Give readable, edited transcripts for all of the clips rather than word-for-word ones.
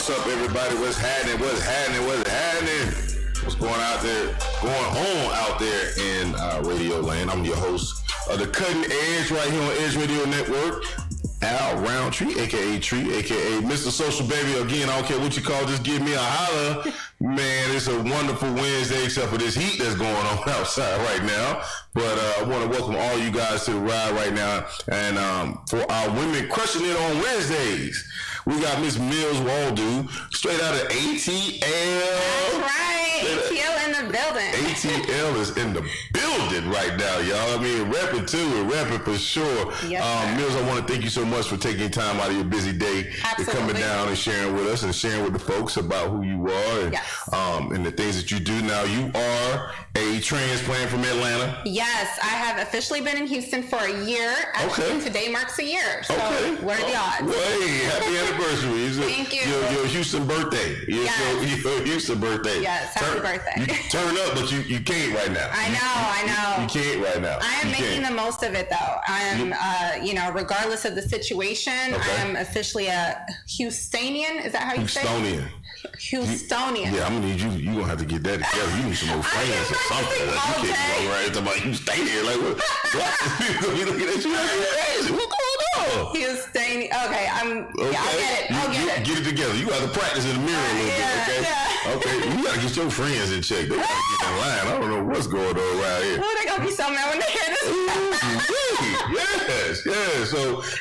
What's up, everybody? What's happening? What's happening? What's happening? What's going on out there in Radio Land? I'm your host of the Cutting Edge right here on Edge Radio Network. Al Roundtree, aka Tree, aka Mr. Social Baby. Again, I don't care what you call, just give me a holler. Man, it's a wonderful Wednesday, except for this heat that's going on outside right now. But I want to welcome all you guys to the ride right now. And for our women crushing it on Wednesdays, we got Miss Mills Waldo, straight out of ATL. That's right. ATL in the building. ATL is in the building right now, y'all. I mean, repping too, and repping for sure. Yes, Mills, I want to thank you so much for taking time out of your busy day to coming down and sharing with us and sharing with the folks about who you are and, and the things that you do. Now, you are a transplant from Atlanta. Yes, I have officially been in Houston for a year. Actually, today marks a year. So what are the odds? Well, hey, happy anniversary. Thank you. Your Houston birthday. Your Houston birthday. Yes, happy birthday. You turn up, but you can't right now. I know. You can't right now. I am making the most of it, though. I am, regardless of the situation, I am officially a Houstonian. Is that how you say it? Houstonian. Yeah, I'm gonna need you. You gonna have to get that together. You need some more friends or something. Like, you can't go right about Houstonian. Like what? You looking at you like crazy. What's going on? Houstonian. Okay, I'll get it. Get it together. You got to practice in the mirror a little bit. Okay. Yeah. Okay. You gotta get your friends in check. They gotta get in line. I don't know what's going on around here. Oh, they're gonna be so mad when they hear this. Yes.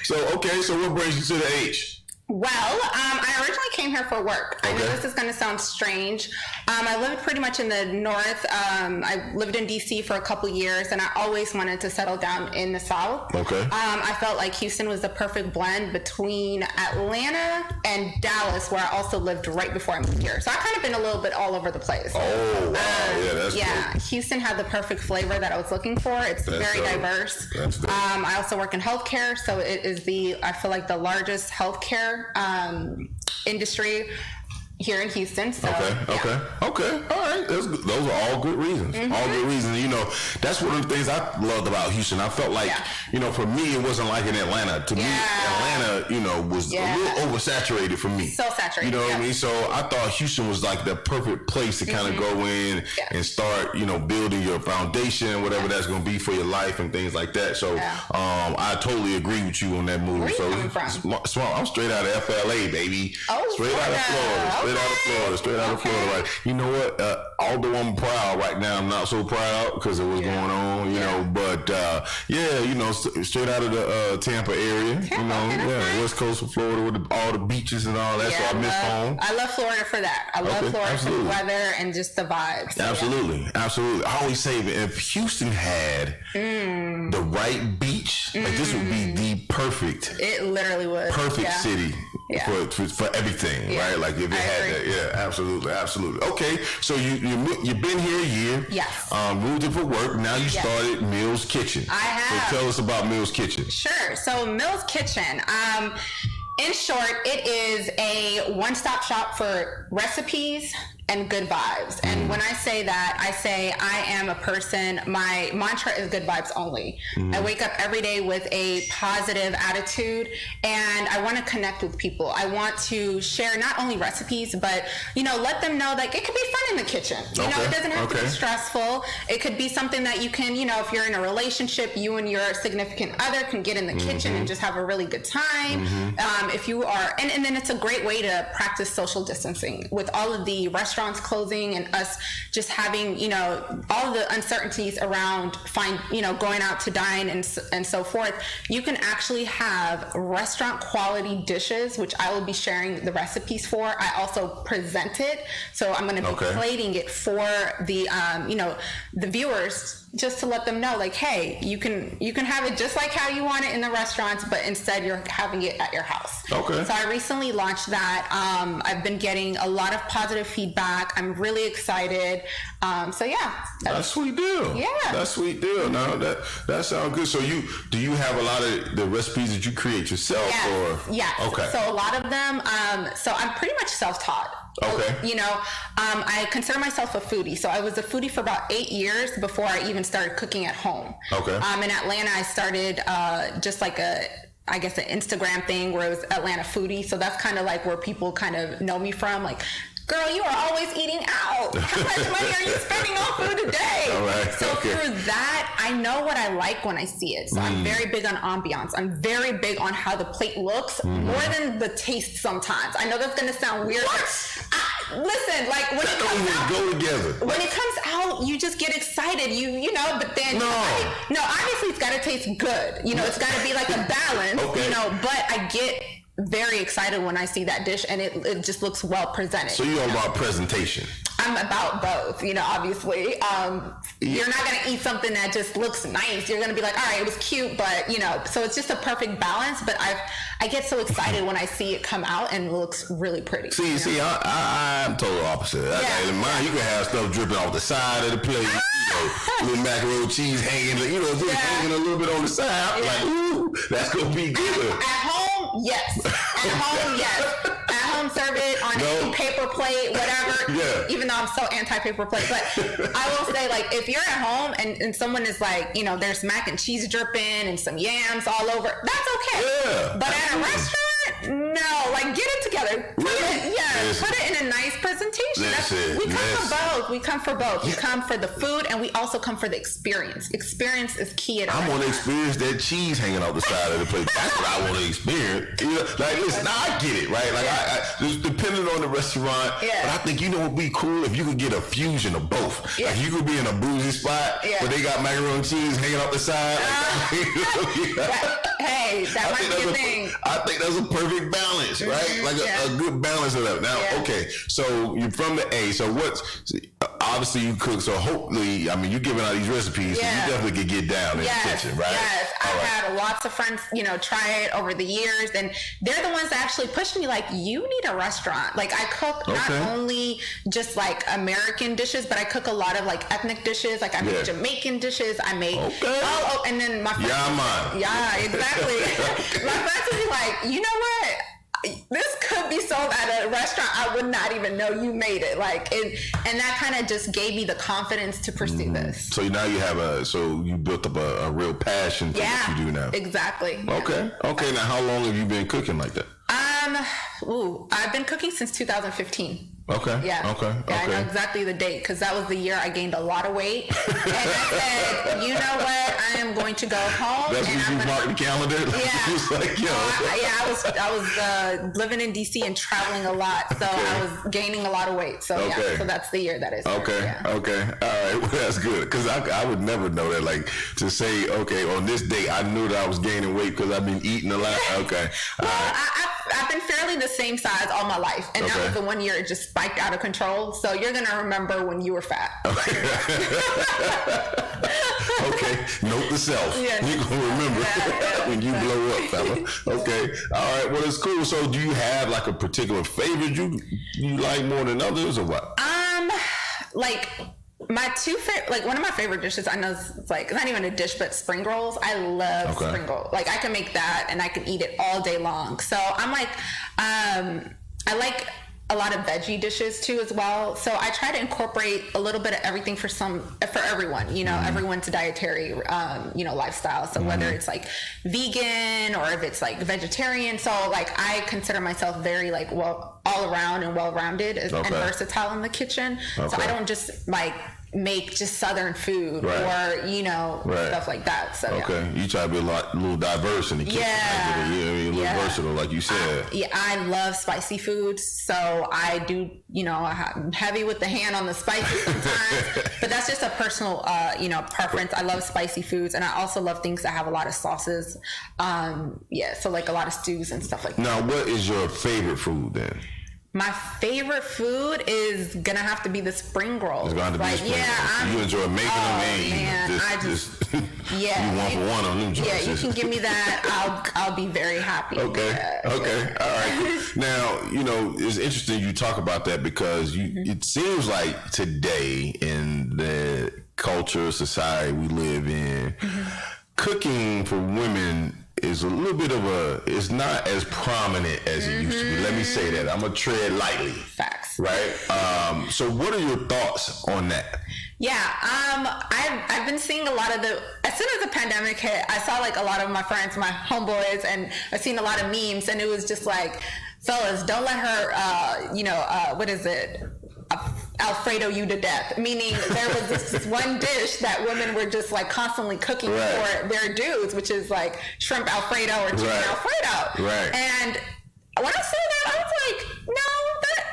So okay. So what brings you to the H? Well, I originally came here for work. I know this is going to sound strange. I lived pretty much in the north. I lived in D.C. for a couple years, and I always wanted to settle down in the south. Okay. I felt like Houston was the perfect blend between Atlanta and Dallas, where I also lived right before I moved here. So I've kind of been a little bit all over the place. Oh, wow. Yeah, dope. Houston had the perfect flavor that I was looking for. It's very diverse. That's dope. I also work in healthcare, so it is I feel like the largest healthcare industry here in Houston. So, okay. All right. Those are all good reasons. All good reasons. You know, that's one of the things I loved about Houston. I felt like, for me, it wasn't like in Atlanta. To me, Atlanta, was a little oversaturated for me. So saturated. You know what I mean? So I thought Houston was like the perfect place to kind of go in and start, building your foundation, whatever that's going to be for your life and things like that. So I totally agree with you on that move. Where you coming from? I'm straight out of FLA, baby. Oh, straight out of Florida. Straight out of Florida. Right? You know what? Although I'm proud right now, I'm not so proud because of what's going on, you know. But straight out of the Tampa area, nice. West coast of Florida with all the beaches and all that. So I miss home. I love Florida for that. I love Florida for the weather and just the vibes. So absolutely. I always say that if Houston had the right beach, like this would be the perfect. It literally would. Perfect city. For everything, right? Like if it had that, absolutely. Okay, so you've been here a year. Yes. Moved in for work. Now you started Mills Kitchen. I have. So tell us about Mills Kitchen. Sure. So Mills Kitchen. In short, it is a one-stop shop for recipes and good vibes. And when I say that, I say I am a person, my mantra is good vibes only. I wake up every day with a positive attitude and I want to connect with people. I want to share not only recipes, but, let them know that it could be fun in the kitchen. It doesn't have to be stressful. It could be something that you can, if you're in a relationship, you and your significant other can get in the kitchen and just have a really good time. If you are, and then it's a great way to practice social distancing with all of the restaurants closing and us just having, all the uncertainties around going out to dine and so forth. You can actually have restaurant quality dishes, which I will be sharing the recipes for. I also present it. So I'm going to be plating it for the, the viewers, just to let them know, like, hey, you can have it just like how you want it in the restaurants, but instead you're having it at your house. Okay. So I recently launched that. I've been getting a lot of positive feedback. I'm really excited. That's sweet deal. Yeah, that's sweet deal. Now that sounds good. So do you have a lot of the recipes that you create yourself? Yes. Okay. So a lot of them. So I'm pretty much self-taught. Okay. I consider myself a foodie. So I was a foodie for about 8 years before I even started cooking at home. Okay. In Atlanta, I started just like I guess, an Instagram thing where it was Atlanta Foodie. So that's kind of like where people kind of know me from. Like, girl, you are always eating out. How much money are you spending on food a day? All right. So through that, I know what I like when I see it. So I'm very big on ambiance. I'm very big on how the plate looks more than the taste sometimes. I know that's going to sound weird. Listen, like when it comes out, go together. When it comes out, you just get excited. You know, but then no, obviously it's got to taste good. You know, it's got to be like a balance. You know, but I get very excited when I see that dish and it just looks well presented. So you're all about presentation. I'm about both, you know, obviously. You're not going to eat something that just looks nice. You're going to be like, all right, it was cute, but, you know, so it's just a perfect balance. But I get so excited when I see it come out and it looks really pretty. See, I'm total opposite. In mine, you can have stuff dripping off the side of the plate, you know, little macaroni cheese hanging, you know, just hanging a little bit on the side. I'm like, ooh, that's going to be good. At home, yes. At home, yes. At home, serve it on a paper plate, whatever. Yeah. Even though I'm so anti-paper plate. But I will say, like, if you're at home and someone is like, you know, there's mac and cheese dripping and some yams all over, that's okay. Yeah. But at a restaurant, no. Like, get it together. Put it in a nice presentation. We come for both. We come for both. We come for the food and we also come for the experience. Experience is key at a restaurant. I want to experience that cheese hanging off the side of the plate. That's what I want to experience. You know, like, listen, now I get it, right? Like, I just depending on the restaurant. But I think, you know, it'd be cool if you could get a fusion of both. Like, you could be in a bougie spot, but they got macaroni and cheese hanging off the side. Hey, that might be a thing. I think that's a perfect balance, right? Like a good balance of that. Now, okay, so you're from the A. So obviously you cook. So hopefully, I mean, you're giving out these recipes, so you definitely could get down in the kitchen, right? Yes, I've had lots of friends, you know, try it over the years, and they're the ones that actually pushed me. Like, you need a restaurant. Like, I cook not only just like American dishes, but I cook a lot of like ethnic dishes. Like, I make Jamaican dishes. I make and then my friends, exactly. My friends would be like, you know what? This could be sold at a restaurant. I would not even know you made it. Like, and that kind of just gave me the confidence to pursue this. So now you have so you built up a real passion for what you do now. Exactly. Okay. Now how long have you been cooking like that? I've been cooking since 2015. Okay. Yeah. Okay. I know exactly the date because that was the year I gained a lot of weight. And I said, you know what? I am going to go home. That's when you marked the calendar? Yeah. Was like, yo. I was living in DC and traveling a lot, so I was gaining a lot of weight. So so that's the year that is. Okay. All right. Well, that's good because I would never know that. Like to say, okay, on this day I knew that I was gaining weight because I've been eating a lot. Okay. Well, I've been fairly the same size all my life, and that was the one year it just spiked out of control. So you're gonna remember when you were fat. Okay. Note to self. You're gonna remember when you blow up, fella. Okay. All right. Well, it's cool. So, do you have like a particular favorite you like more than others, or what? Like. My two favorite, like one of my favorite dishes, I know it's like, it's not even a dish, but spring rolls. I love spring rolls. Like I can make that and I can eat it all day long. So I'm like, I like a lot of veggie dishes too as well. So I try to incorporate a little bit of everything for everyone, you know, everyone's dietary, lifestyle. So whether it's like vegan or if it's like vegetarian. So like I consider myself very like all around and well-rounded and versatile in the kitchen. So I don't just like make just Southern food or, stuff like that. So you try to be a little diverse in the kitchen. A little versatile, like you said. I love spicy foods. So I do, I'm heavy with the hand on the spicy sometimes, but that's just a personal, preference. I love spicy foods and I also love things that have a lot of sauces. So like a lot of stews and stuff like that. Now, what is your favorite food then? My favorite food is gonna have to be the spring rolls. It's gonna have to be spring rolls. You enjoy making them and you want for one on them joints. Yeah, you can give me that. I'll be very happy. Okay. All right. Now, it's interesting you talk about that because it seems like today in the culture, society we live in, cooking for women is a little bit of it's not as prominent as it used to be. Let me say that. I'm going to tread lightly. Facts. Right? So what are your thoughts on that? Yeah, I've been seeing a lot of as soon as the pandemic hit, I saw like a lot of my friends, my homeboys, and I've seen a lot of memes, and it was just like, fellas, don't let her, what is it? Alfredo you to death. Meaning there was this one dish that women were just like constantly cooking for their dudes, which is like shrimp Alfredo or chicken Alfredo. Right. And when I saw that, I was like, no,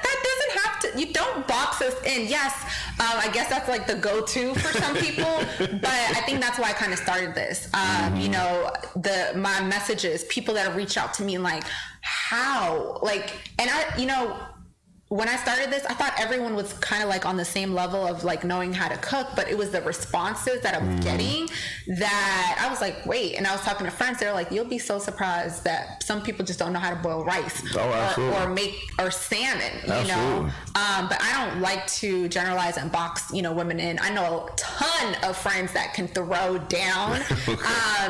that doesn't have to. You don't box us in. Yes, I guess that's like the go-to for some people, but I think that's why I kind of started this. My messages, people that have reached out to me and like, how, like, and when I started this, I thought everyone was kind of like on the same level of like knowing how to cook, but it was the responses that I was getting that I was like, wait. And I was talking to friends, they're like, you'll be so surprised that some people just don't know how to boil rice or salmon, you know? But I don't like to generalize and box, women in. I know a ton of friends that can throw down.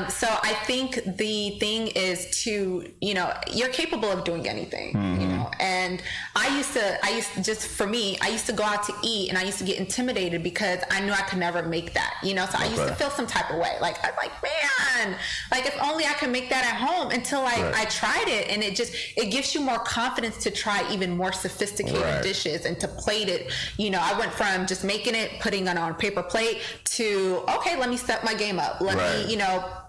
So I think the thing is to, you're capable of doing anything, and I used to go out to eat and I used to get intimidated because I knew I could never make that, so I used to feel some type of way. Like, I'm like, man, like if only I could make that at home, until I tried it, and it gives you more confidence to try even more sophisticated dishes and to plate it. I went from just making it, putting it on a paper plate to, okay, let me step my game up. Let me,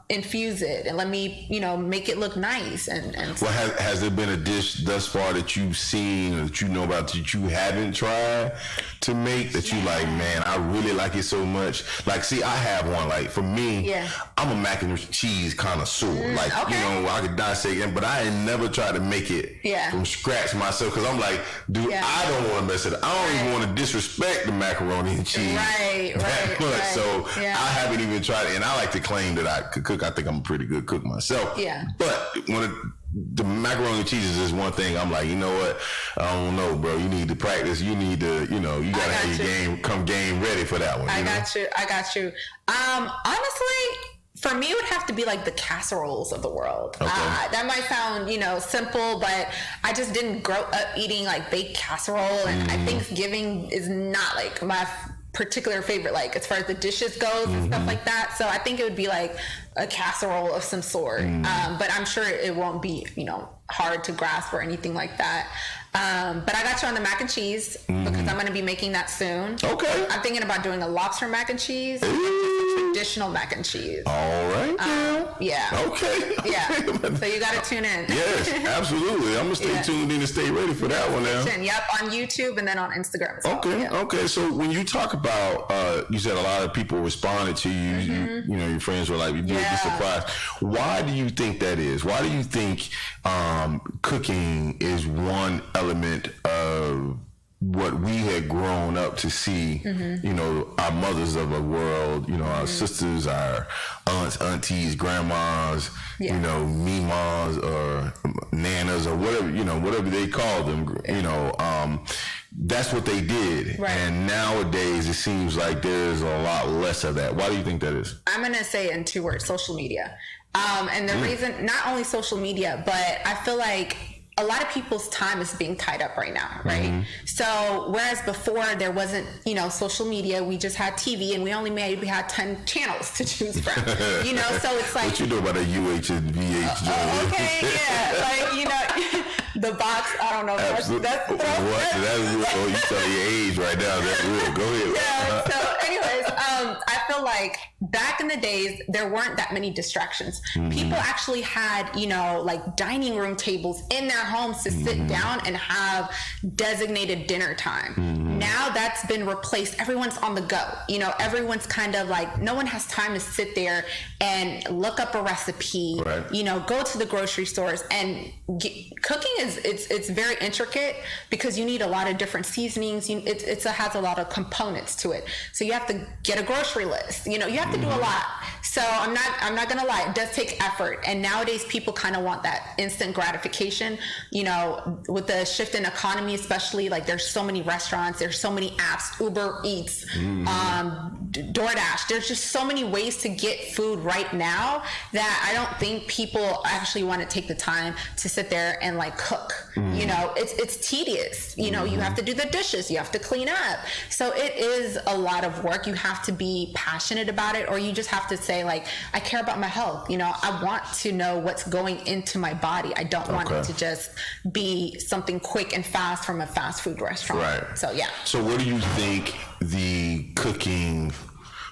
infuse it and let me, make it look nice. And well, has there been a dish thus far that you've seen or that you know about that you haven't tried to make that you like, man, I really like it so much? Like, see, I have one. Like, for me, I'm a mac and cheese connoisseur. I could dissect it, but I ain't never tried to make it from scratch myself, because I'm like, dude, I don't want to mess it up. I don't even want to disrespect the macaroni and cheese that much. So I haven't even tried it, and I like to claim that I could cook. I think I'm a pretty good cook myself. Yeah. But the macaroni and cheese is one thing. I'm like, you know what? I don't know, bro. You need to practice. You need to, you gotta have your game ready for that one. I got you. Honestly, for me, it would have to be like the casseroles of the world. Okay. That might sound, simple, but I just didn't grow up eating like baked casserole, and Thanksgiving is not like my particular favorite, like as far as the dishes goes and stuff like that. So I think it would be like a casserole of some sort. But I'm sure it won't be, hard to grasp or anything like that. But I got you on the mac and cheese because I'm going to be making that soon. Okay. I'm thinking about doing a lobster mac and cheese. Traditional mac and cheese. All right. Yeah. Okay. Yeah. So you got to tune in. Yes, absolutely. I'm going to stay tuned in and stay ready for that one now. Yep, on YouTube and then on Instagram as well. Okay. Okay. So when you talk about, you said a lot of people responded to you, your friends were like, you'd be surprised. Why do you think that is? Why do you think cooking is one element of what we had grown up to see, our mothers of the world, our sisters, our aunts, aunties, grandmas, mimas or nanas or whatever, whatever they call them, that's what they did. Right. And nowadays it seems like there's a lot less of that. Why do you think that is? I'm going to say in 2 words, social media. And the reason, not only social media, but I feel like a lot of people's time is being tied up right now, right? So whereas before there wasn't, social media, we just had TV and we had 10 channels to choose from, so it's like. What you know about a UH and VH? Okay, yeah, the box, I don't know. That's real. Oh, you telling your age right now. That's real. Go ahead. Yeah, so anyways, I feel like back in the days, there weren't that many distractions. People actually had, like dining room tables in their homes to sit down and have designated dinner time. Now that's been replaced. Everyone's on the go. Everyone's kind of like, no one has time to sit there and look up a recipe, go to the grocery stores, and cooking it's very intricate because you need a lot of different seasonings. It has a lot of components to it. So you have to get a grocery grocery list. You know, you have to do a lot. So I'm not gonna lie, it does take effort. And nowadays people kind of want that instant gratification. You know, with the shift in economy, especially, like there's so many restaurants, there's so many apps, Uber Eats, DoorDash. There's just so many ways to get food right now that I don't think people actually want to take the time to sit there and like cook. You know, it's tedious. You know, you have to do the dishes, you have to clean up. So it is a lot of work. You have to be passionate about it, or you just have to say, like, I care about my health. You know, I want to know what's going into my body. I don't want it to just be something quick and fast from a fast food restaurant. Right. So yeah. So what do you think the cooking,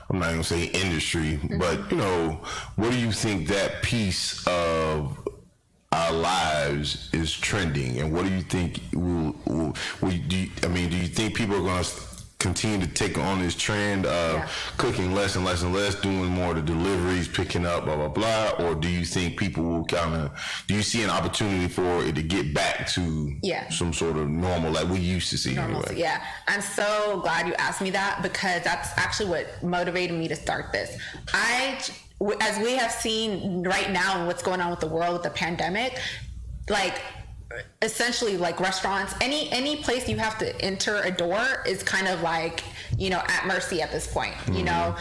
I'm not gonna say industry, but you know, what do you think that piece of our lives is trending, and what do you think do you think people are going to continue to take on this trend of cooking less and less and less, doing more of the deliveries, picking up, blah blah blah, or do you think people will do you see an opportunity for it to get back to some sort of normal like we used to see anyway? Yeah, I'm so glad you asked me that, because that's actually what motivated me to start this. As we have seen right now and what's going on with the world with the pandemic, like essentially like restaurants, any place you have to enter a door is kind of like, you know, at mercy at this point. You know,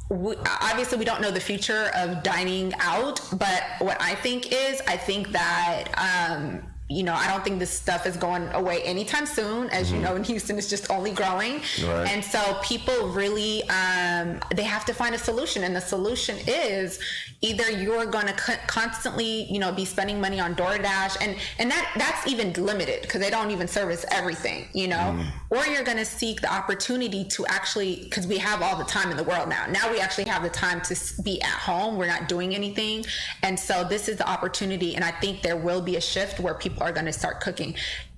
obviously we don't know the future of dining out, but what I think that you know, I don't think this stuff is going away anytime soon. As you know, in Houston, it's just only growing. Right. And so people really, they have to find a solution. And the solution is either you're going to constantly, you know, be spending money on DoorDash. And that's even limited because they don't even service everything, you know, or you're going to seek the opportunity to actually, because we have all the time in the world now. Now we actually have the time to be at home. We're not doing anything. And so this is the opportunity. And I think there will be a shift where people are going to start cooking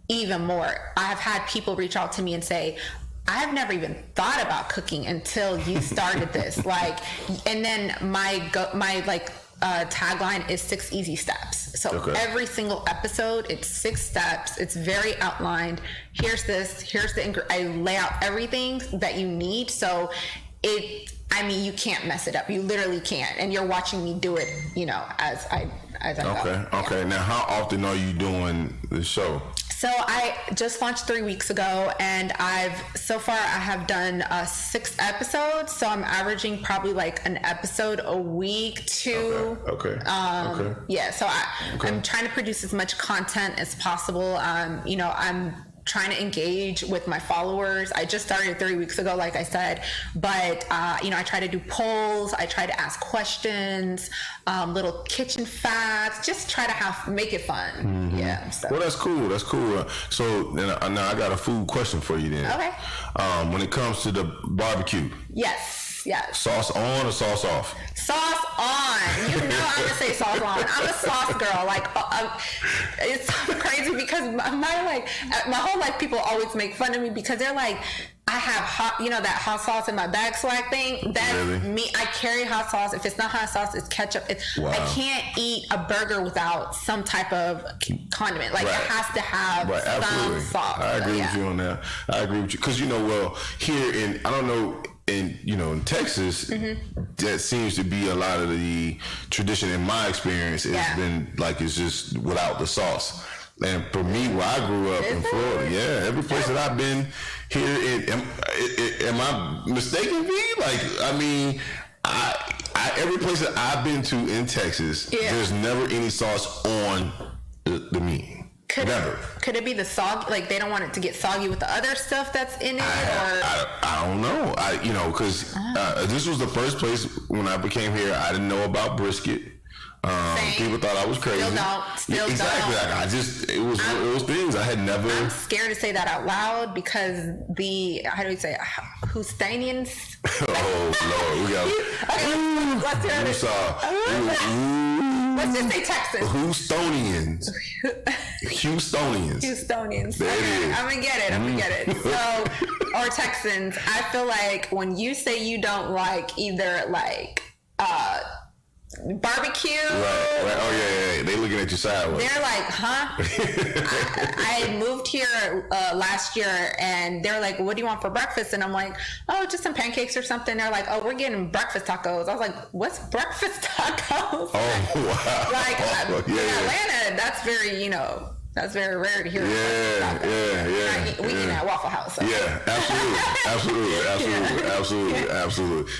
even more. I've had people reach out to me and say, I've never even thought about cooking until you started this. Like, and then my tagline is 6 easy steps. So every single episode, it's 6 steps. It's very outlined. Here's the I lay out everything that you need. So you can't mess it up. You literally can't. And you're watching me do it, you know, as I go. Okay. Now, how often are you doing the show? So I just launched 3 weeks ago, and I have done 6 episodes. So I'm averaging probably like an episode a week, 2. Okay. Yeah. So I'm trying to produce as much content as possible. You know, I'm trying to engage with my followers. I just started 3 weeks ago, like I said, but you know, I try to do polls, I try to ask questions, little kitchen facts, just try to make it fun. Yeah. So. Well, that's cool. So now I got a food question for you then. Okay. When it comes to the barbecue. Yes. Sauce on or sauce off? Sauce on. You know I'm gonna say sauce on. I'm a sauce girl. Like, it's crazy because my whole life people always make fun of me because they're like, I have hot, you know, that hot sauce in my bag swag thing. That's me. I carry hot sauce. If it's not hot sauce, it's ketchup. I can't eat a burger without some type of condiment. Like, it has to have some sauce. I agree with you on that. I agree with you because, you know, well, here in, I don't know, in Texas, that seems to be a lot of the tradition. In my experience, it's been like it's just without the sauce. And for me, where I grew up in Florida, every place that I've been here, am I mistaken, V? Like, I mean, every place that I've been to in Texas, there's never any sauce on the meat. Could it be the soggy? Like, they don't want it to get soggy with the other stuff that's in it? I don't know. Because this was the first place when I came here. I didn't know about brisket. People thought I was crazy. Still don't. Exactly. It was one of those things I had never. I'm scared to say that out loud because how do we say it? Houstonians? Oh Lord, we got. Let's hear it. Let's just say Texas. Houstonians. There it is. I'm gonna get it. So, or Texans. I feel like when you say you don't like either like barbecue. Right. Oh yeah. They looking at you sideways. They're like, huh? I moved here last year, and they're like, what do you want for breakfast? And I'm like, oh, just some pancakes or something. They're like, oh, we're getting breakfast tacos. I was like, what's breakfast tacos? Oh wow. Like yeah. in Atlanta, that's very, that's very rare to hear. Yeah. We eat at Waffle House. So. Yeah, absolutely.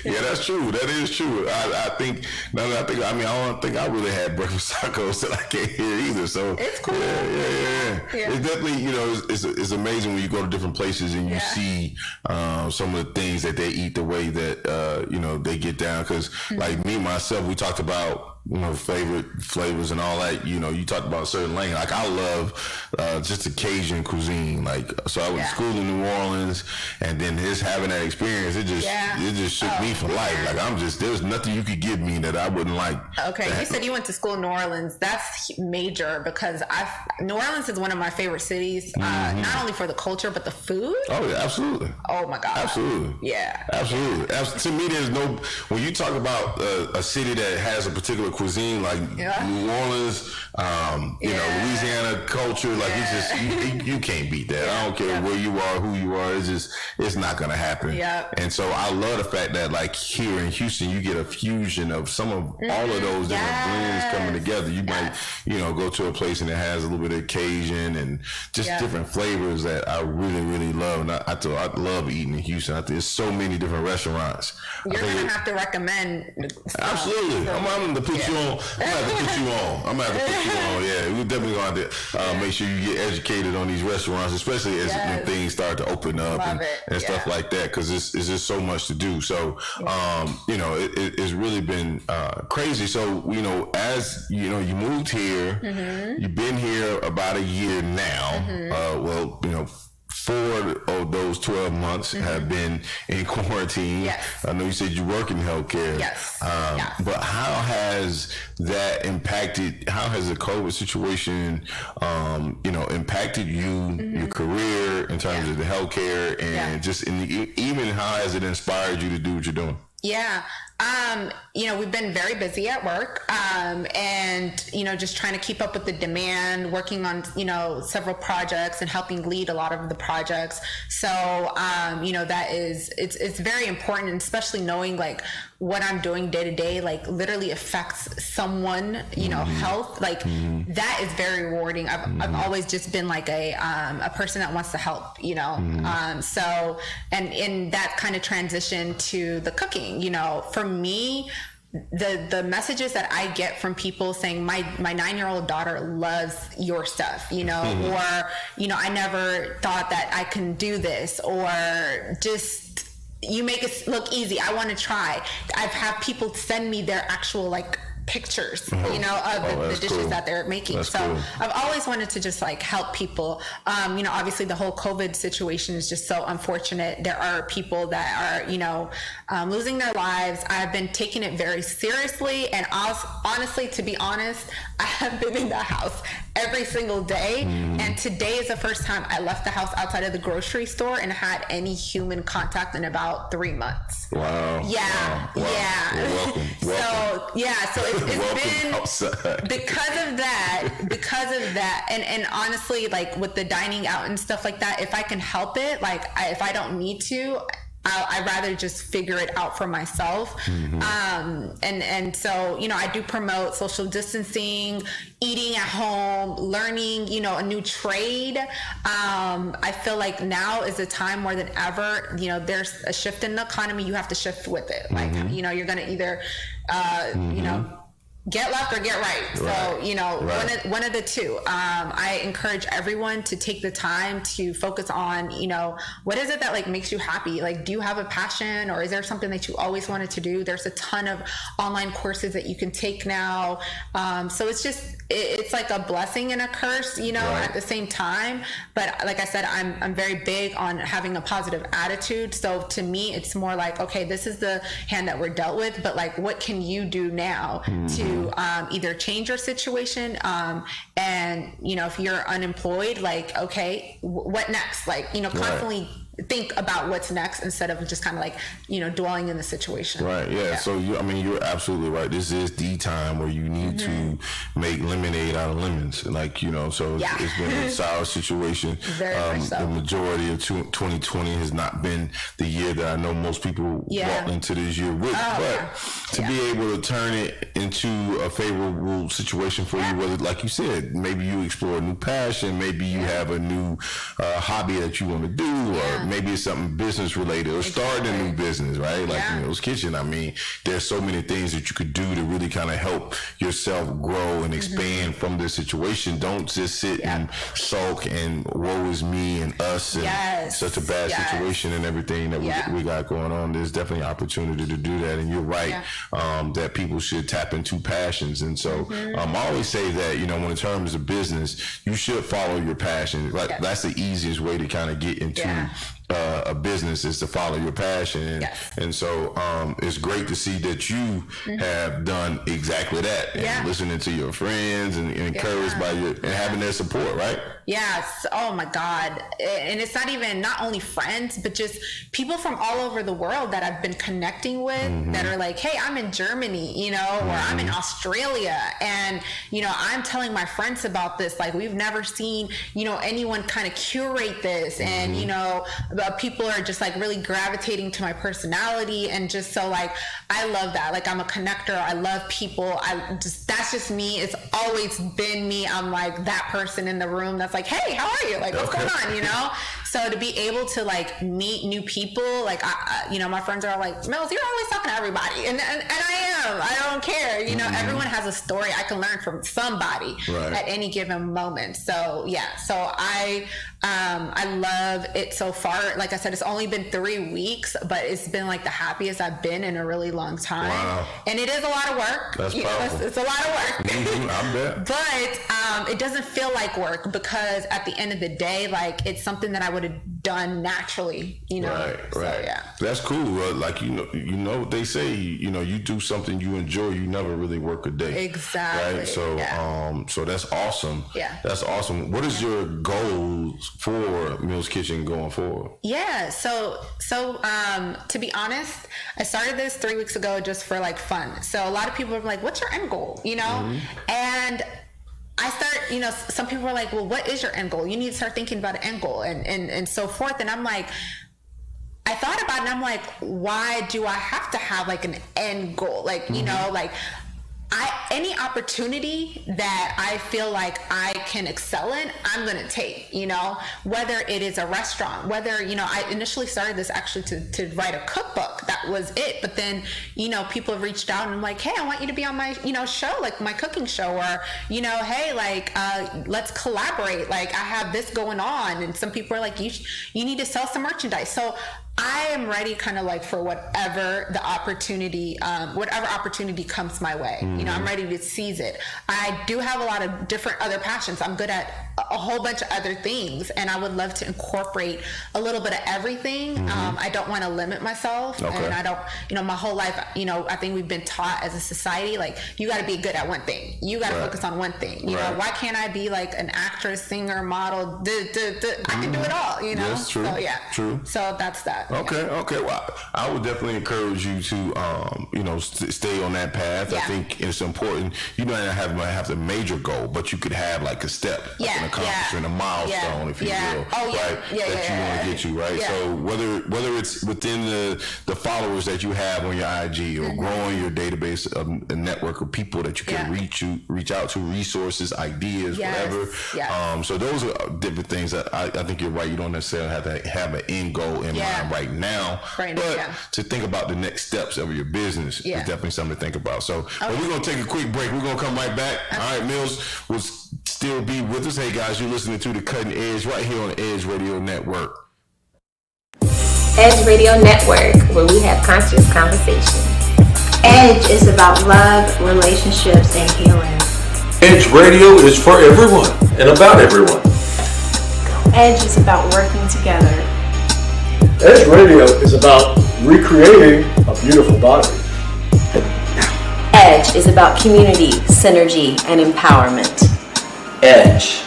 Yeah, that's true. That is true. I think. Now that I think, I don't think I really had breakfast tacos that I can't hear either. So it's cool. Yeah. It's definitely, it's amazing when you go to different places and you see some of the things that they eat, the way that they get down. Because like me myself, we talked about favorite flavors and all that. You talked about certain language. Like I love just the Cajun cuisine. Like, so I went to school in New Orleans, and then just having that experience, it just shook me for life. Like there's nothing you could give me that I wouldn't like. Okay, you said you went to school in New Orleans. That's major because New Orleans is one of my favorite cities. Not only for the culture but the food. Oh yeah, absolutely. Oh my God. Absolutely. Yeah. Absolutely. To me, there's when you talk about a city that has a particular cuisine like New Orleans, Louisiana culture, like it's just you can't beat that. I don't care where you are, who you are. It's not gonna happen. And so I love the fact that like here in Houston, you get a fusion of some of all of those different blends coming together. You might go to a place and it has a little bit of Cajun and just different flavors that I really, really love. And I love eating in Houston. I think there's so many different restaurants. You're gonna have to recommend. Absolutely. I'm going to put you on. I'm going to put you on. Yeah, we're definitely going to have to make sure you get educated on these restaurants, especially as when things start to open up and stuff like that, because it's just so much to do. So, it's really been crazy. So, as you moved here, you've been here about a year now. 4 of those 12 months have been in quarantine. Yes. I know you said you work in healthcare. Yes. But how has that impacted, how has the COVID situation, impacted you, your career in terms of the healthcare and just even how has it inspired you to do what you're doing? Yeah. We've been very busy at work, and, just trying to keep up with the demand, working on, several projects and helping lead a lot of the projects. So, that is, it's very important, and especially knowing like what I'm doing day to day, like literally affects someone, health, like that is very rewarding. I've always just been like a person that wants to help, so, and in that kind of transition to the cooking, for me, the messages that I get from people saying my 9-year-old daughter loves your stuff, or, I never thought that I can do this, or just, you make it look easy. I want to try. I've had people send me their actual pictures, of the dishes that they're making. That's cool. I've always wanted to just help people. Obviously the whole COVID situation is just so unfortunate. There are people that are, losing their lives. I've been taking it very seriously. And honestly, to be honest, I have been in the house every single day. And today is the first time I left the house outside of the grocery store and had any human contact in about 3 months. Wow. Yeah. Wow. Yeah. Well, welcome. So it's been outside. because of that, and honestly, with the dining out and stuff like that, if I can help it, if I don't need to, I'd rather just figure it out for myself. And so, I do promote social distancing, eating at home, learning, a new trade. I feel like now is a time more than ever, there's a shift in the economy. You have to shift with it. You're going to either, get left or get right. So, one of the two. I encourage everyone to take the time to focus on, what is it that makes you happy? Do you have a passion, or is there something that you always wanted to do? There's a ton of online courses that you can take now. So it's like a blessing and a curse, at the same time. But like I said, I'm very big on having a positive attitude. So to me, it's more like, okay, this is the hand that we're dealt with, but what can you do now to either change your situation, and if you're unemployed, okay, what next? Constantly think about what's next instead of just kind of like, dwelling in the situation. Right. Yeah. So you're absolutely right. This is the time where you need to make lemonade out of lemons. Like, so it's been a sour situation. Very much so. The majority of 2020 has not been the year that I know most people walk into this year with. To be able to turn it into a favorable situation for you, whether, like you said, maybe you explore a new passion, maybe you have a new hobby that you want to do, or maybe it's something business related, or starting a new business, right? Like Mills Kitchen. I mean, there's so many things that you could do to really kind of help yourself grow and expand from this situation. Don't just sit and sulk and woe is me and us and such a bad situation and everything that we got going on. There's definitely opportunity to do that, and you're right that people should tap into passions. And so I always say that, when in terms of business, you should follow your passion. Like that's the easiest way to kind of get into a business, is to follow your passion. And so it's great to see that you have done exactly that, and listening to your friends and encouraged by and having their support, right? Yes. Oh my God. And it's not only friends, but just people from all over the world that I've been connecting with that are like, hey, I'm in Germany, or I'm in Australia, and I'm telling my friends about this. Like, we've never seen anyone kind of curate this, and people are just like really gravitating to my personality, and just so like I love that. Like, I'm a connector. I love people. That's just me. It's always been me. I'm like that person in the room that's like, hey, how are you? Like, what's going on? So to be able to like meet new people, like my friends are all like, Mills, you're always talking to everybody, and I am. I don't care. Everyone has a story I can learn from somebody at any given moment. So I love it so far. Like I said, it's only been 3 weeks, but it's been like the happiest I've been in a really long time. Wow. And it is a lot of work. That's powerful. It's a lot of work. I bet. But it doesn't feel like work, because at the end of the day, like, it's something that I would have done naturally, Right. So, That's cool. Like, what they say, you do something you enjoy, you never really work a day. Exactly. Right. So so that's awesome. Yeah. That's awesome. What is your goals for Mills Kitchen going forward? Yeah. So to be honest, I started this 3 weeks ago just for like fun. So a lot of people are like, what's your end goal? And I start, some people are like, well, what is your end goal? You need to start thinking about an end goal and so forth. And I'm like, I thought about it, and I'm like, why do I have to have like an end goal? Like, like any opportunity that I feel like I can excel in, I'm going to take, whether it is a restaurant, whether, I initially started this actually to write a cookbook. That was it. But then, people have reached out and I'm like, hey, I want you to be on my, show, like my cooking show, or, hey, like, let's collaborate. Like, I have this going on. And some people are like, you need to sell some merchandise. So I am ready kind of like for whatever opportunity comes my way. I'm ready to seize it. I do have a lot of different other passions. I'm good at a whole bunch of other things, and I would love to incorporate a little bit of everything. I don't want to limit myself, and I don't, my whole life, I think we've been taught as a society, like, you got to be good at one thing. You got to focus on one thing. You know, why can't I be like an actress, singer, model? I can do it all, Yes, true. So, True. So that's that. Okay. Well, I would definitely encourage you to, stay on that path. I think it's important. You don't have the major goal, but you could have like a step, like an accomplishment, a milestone, if you will, right? That you want to get to, right? So whether it's within the followers that you have on your IG, or growing your database, a network of people that you can reach out to, resources, ideas, whatever. So those are different things that I think you're right. You don't necessarily have to have an end goal in mind right now, but to think about the next steps of your business is definitely something to think about. So we're going to take a quick break. We're going to come right back. All right, Mills will still be with us. Hey guys, you're listening to The Cutting Edge right here on the Edge Radio Network. Edge Radio Network, where we have conscious conversation. Edge is about love, relationships, and healing. Edge Radio is for everyone and about everyone. Edge is about working together. Edge Radio is about recreating a beautiful body. Edge is about community, synergy, and empowerment. Edge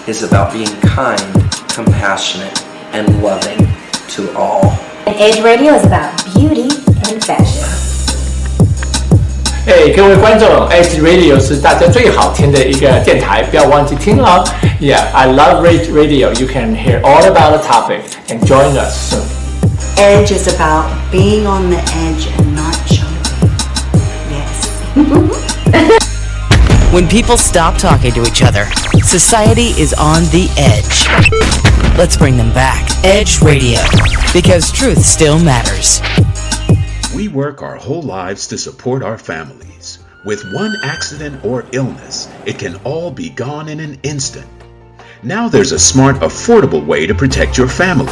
is about being kind, compassionate, and loving to all. And Edge Radio is about beauty and fashion. 各位观众 ，Edge Radio 是大家最好听的一个电台，不要忘记听哦。Yeah, I love Edge Radio. You can hear all about the topic and join us soon. Edge is about being on the edge and not jumping. Yes. When people stop talking to each other, society is on the edge. Let's bring them back. Edge Radio, because truth still matters. We work our whole lives to support our families. With one accident or illness, it can all be gone in an instant. Now there's a smart, affordable way to protect your family.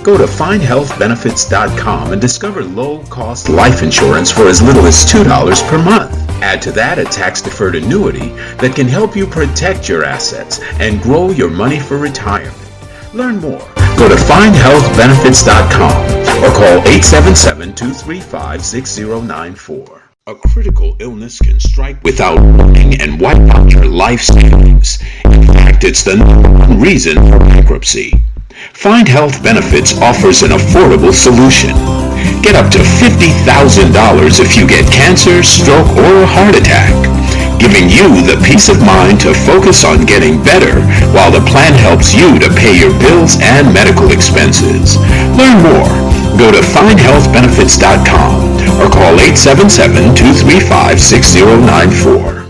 Go to findhealthbenefits.com and discover low-cost life insurance for as little as $2 per month. Add to that a tax-deferred annuity that can help you protect your assets and grow your money for retirement. Learn more. Go to findhealthbenefits.com or call 877-235-6094. A critical illness can strike without warning and wipe out your life savings. In fact, it's the number one reason for bankruptcy. Find Health Benefits offers an affordable solution. Get up to $50,000 if you get cancer, stroke, or a heart attack, giving you the peace of mind to focus on getting better while the plan helps you to pay your bills and medical expenses. Learn more. Go to findhealthbenefits.com or call 877-235-6094.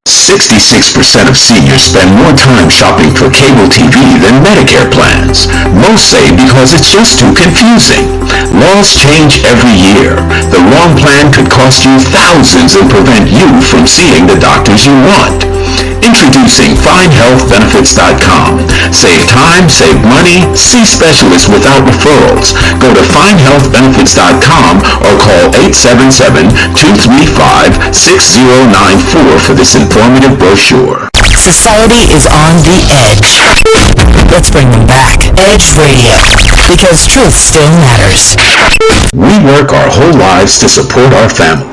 66% of seniors spend more time shopping for cable TV than Medicare plans. Most say because it's just too confusing. Laws change every year. The wrong plan could cost you thousands and prevent you from seeing the doctors you want. Introducing FindHealthBenefits.com. Save time, save money, see specialists without referrals. Go to FindHealthBenefits.com or call 877-235-6094 for this informative brochure. Society is on the edge. Let's bring them back. Edge Radio, because truth still matters. We work our whole lives to support our family.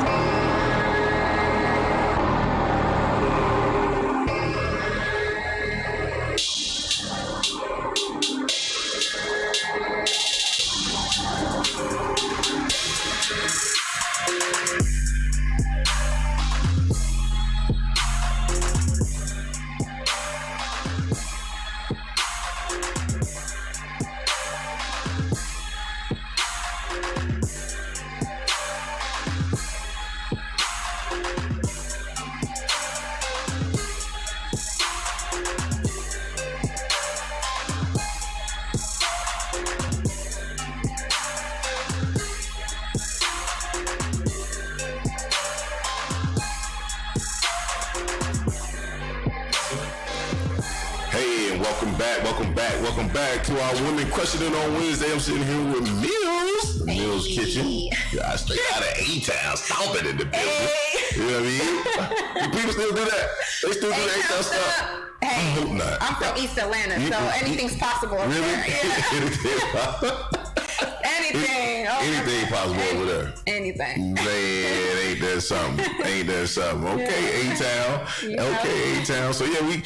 Welcome back to our Women Crushing It on Wednesday. I'm sitting here with Mills, Mills Kitchen. Yeah, I straight out of A-Town, stomping in the building. You know what I mean? Do people still do that? They still do the A-Town stuff? Hey, I hope not. I'm from East Atlanta, so anything's possible over really? there. Anything. Anything possible over there. Anything. Man, ain't that something? Okay, A-Town. Okay, A-Town. So yeah,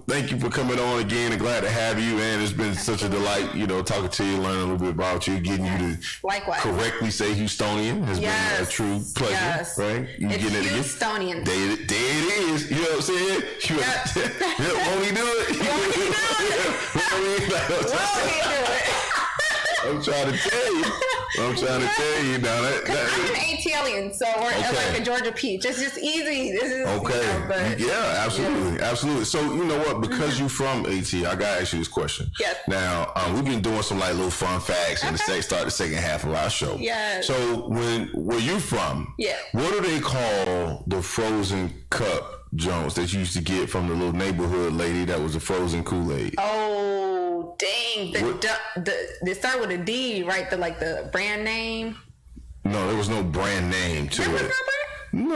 thank you for coming on again and glad to have you. And it's been such a delight, talking to you, learning a little bit about you, getting you to correctly say Houstonian has been a true pleasure, right? You it's getting it again? Houstonian. There it is. You know what I'm saying? Won't he do it? I'm trying to tell you. Now I'm ATLian, so we're like a Georgia peach. It's just easy. This is yeah, absolutely. So you know what? Because you from AT, I gotta ask you this question. Yes. Now we've been doing some little fun facts in the second half of our show. Yeah. So where you from? Yeah. What do they call the frozen cup Jones that you used to get from the little neighborhood lady that was a frozen Kool-Aid? Oh, dang. They start with a D, right? The brand name? No, there was no brand name to it. No,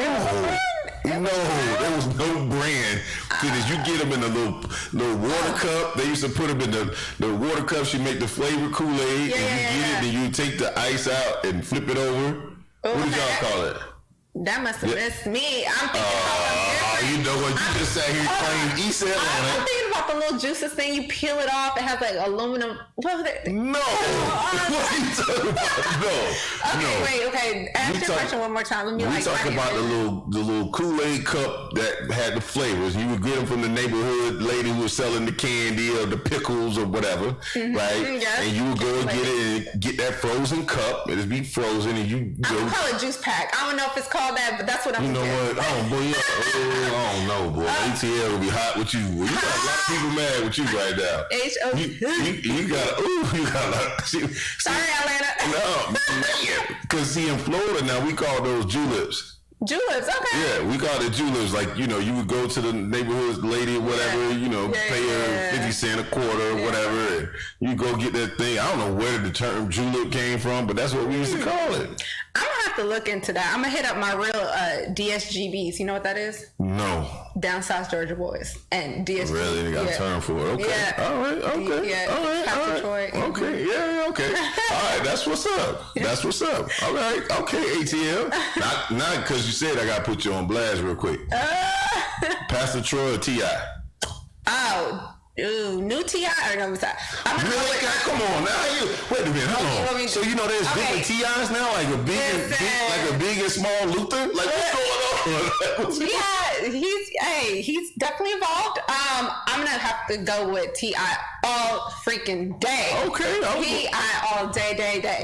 there was no brand. Did you get them in the little water cup? They used to put them in the water cups. You make the flavored Kool-Aid, and you get it, then you take the ice out and flip it over. What did y'all call it? That must have missed me. I'm thinking about you know what? You just sat here claiming East Atlanta. I'm thinking talking about the little juices thing? You peel it off. It has like aluminum. What was it? No. What are you talking about? No. Okay, wait. Okay, ask your question one more time. Let me We talking about the little Kool-Aid cup that had the flavors. You would get them from the neighborhood lady who was selling the candy or the pickles or whatever, right? Yes. And you would go and get that frozen cup. It'd be frozen, and you go. I'm gonna call it juice pack. I don't know if it's called that, but that's what I'm. You know what? Oh boy, I don't know, boy. ATL will be hot with you. Well, you got a lot of people mad with you right now. You got a lot. Sorry, Atlanta. No, man. Because see, in Florida now we call those juleps. Juleps, okay. Yeah, we call it juleps. Like, you know, you would go to the neighborhood lady or whatever, you know, pay her 50 cents a quarter or whatever, and you go get that thing. I don't know where the term julep came from, but that's what we used to call it. I'm gonna have to look into that. I'm gonna hit up my real DSGBs. You know what that is? No. Down South Georgia boys and DSG. Really? They got a term for it. Okay. Yeah. All right. Okay. Yeah. All right. Pastor All right. Troy. Okay. Yeah. Okay. All right. That's what's up. That's what's up. All right. Okay. ATL. Not because you said I got to put you on blast real quick. Pastor Troy or T.I.? Oh. Ooh, new T.I. or no? Really? Come on now. Wait a minute. Hold on. So you know there's big and T.I.s now, like a big and small Luther. Like what's going on? Yeah, he's definitely evolved. I'm gonna have to go with T.I. all freaking day. Okay. T.I. all day.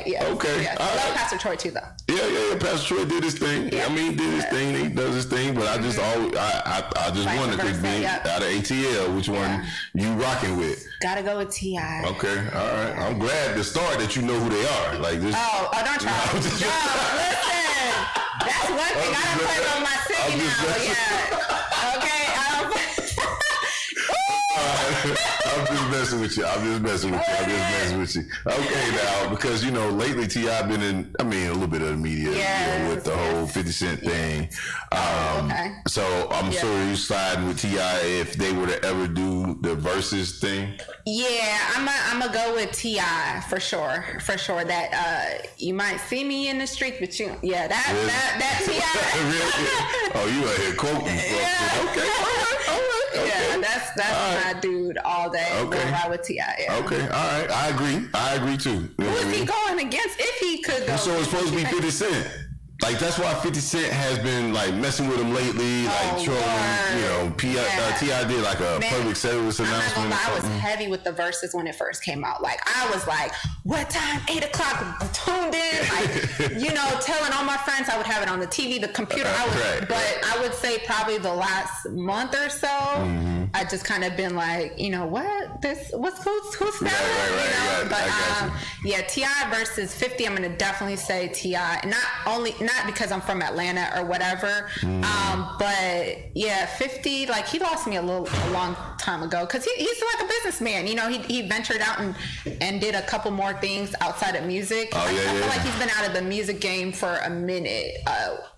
Yeah. Okay. Yeah. I love Pastor Troy too, though. Yeah. Pastor Troy did his thing. Yeah. I mean, he did his thing. He does his thing. But I just always, I just wonder, because being out of ATL, which one you rocking with? Gotta go with T.I. Okay. All right. I'm glad to start that you know who they are. Like this. Oh, don't try. No, listen. That's one thing. I don't play on my singing now. Yeah. Okay. I'm just messing with you. Okay, now, because, you know, lately T.I. been in, a little bit of the media, with the whole 50 Cent thing. Okay. So I'm sure you sliding with T.I. if they were to ever do the versus thing. Yeah, I'm gonna go with T.I. for sure. That you might see me in the streets, but that T.I. Really? Oh, you out here quoting. Yeah. Okay. All right. Yeah, that's my dude all day. Okay. Going out with T.I. Yeah. Okay, all right. I agree too. Who is he going against if he could go? So it's supposed to be 50 Cent. Like, that's why 50 Cent has been, like, messing with him lately, like, trolling, you know, T.I. did, like, a public service announcement. I was heavy with the verses when it first came out. Like, I was like, what time? 8 o'clock, tuned in. Like, you know, telling all my friends I would have it on the TV, the computer. But I would say probably the last month or so, I just kind of been like, you know, who's that? But, T.I. versus 50, I'm going to definitely say T.I. Not because I'm from Atlanta or whatever, but 50, like, he lost me a long time ago, because he's like a businessman. You know, he ventured out and did a couple more things outside of music. I feel like he's been out of the music game for a minute.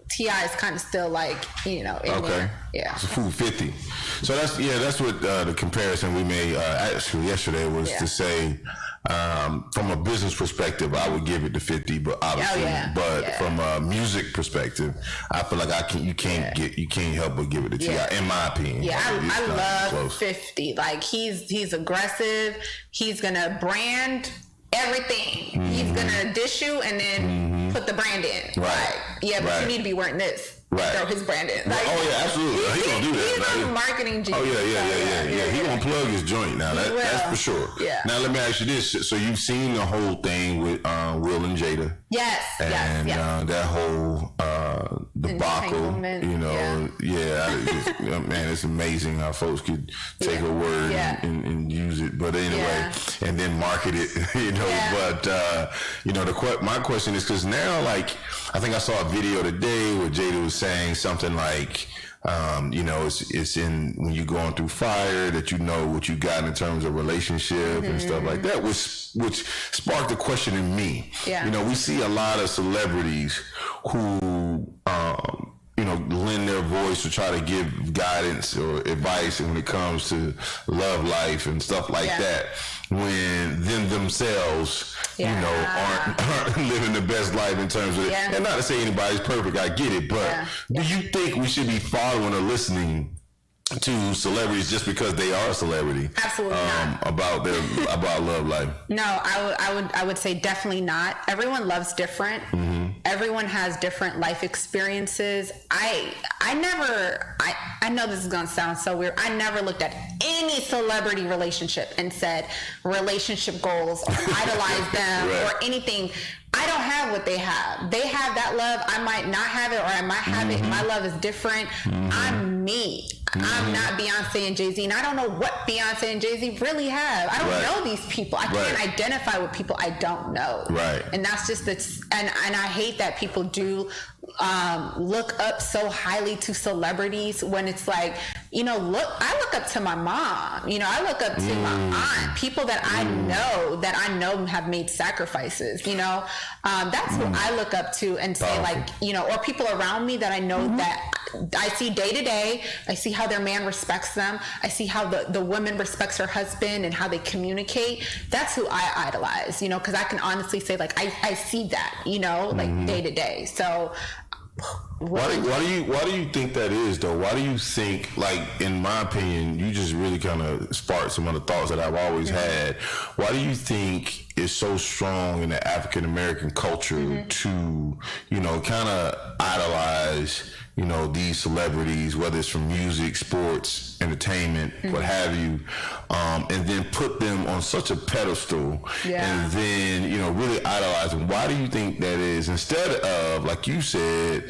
T.I. is kind of still, like, you know, in there. Yeah. It's a full 50. So that's what the comparison we made actually yesterday was to say, from a business perspective, I would give it to 50, but obviously, from a music perspective, I feel like you can't help but give it to T.I. in my opinion. Yeah, I love 50. Like, he's aggressive. He's gonna brand everything. He's gonna dish you and then put the brand in. Right. Like, but you need to be wearing this. Right. Throw his brand in. Like, absolutely. He gonna do that. He's a marketing genius. Yeah. He gonna plug his joint now. That's for sure. Yeah. Now let me ask you this: so you've seen the whole thing with Will and Jada? Yes. And that whole debacle. You know, man, it's amazing how folks could take a word and use it. But anyway, and then market it. You know, but you know, my question is, because now, like, I think I saw a video today where Jada was saying something like, you know, it's in when you're going through fire that you know what you got in terms of relationship and stuff like that, which sparked a question in me. Yeah. You know, we see a lot of celebrities who, you know, lend their voice to try to give guidance or advice when it comes to love life and stuff like that, when themselves, you know, aren't living the best life in terms of it. And not to say anybody's perfect, I get it, but do you think we should be following or listening to celebrities just because they are a celebrity. Absolutely not. About love life. No, I would say definitely not. Everyone loves different. Everyone has different life experiences. I know this is gonna sound so weird. I never looked at any celebrity relationship and said relationship goals or idolize them or anything. I don't have what they have. They have that love. I might not have it, or I might have it. My love is different. I'm me. I'm not Beyonce and Jay-Z, and I don't know what Beyonce and Jay-Z really have. I don't know these people. I can't identify with people I don't know. Right. And that's just and I hate that people do look up so highly to celebrities when it's like, I look up to my mom. I look up to my aunt, people that I know have made sacrifices. That's who I look up to and say or people around me that I know that I see day to day. I see how their man respects them. I see how the woman respects her husband and how they communicate. That's who I idolize, because I can honestly say I see that, day to day. So why do you think that is though? Why do you think, in my opinion, you just really kind of sparked some of the thoughts that I've always had. Why do you think it's so strong in the African American culture to, kind of idolize, these celebrities, whether it's from music, sports, entertainment, what have you, and then put them on such a pedestal and then, really idolize them? Why do you think that is? Instead of, like you said,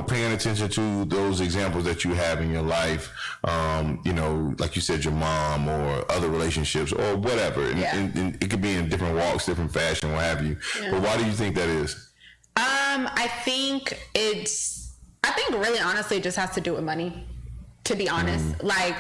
paying attention to those examples that you have in your life, like you said, your mom or other relationships or whatever. And it could be in different walks, different fashion, what have you. But why do you think that is? I think really honestly it just has to do with money, to be honest. I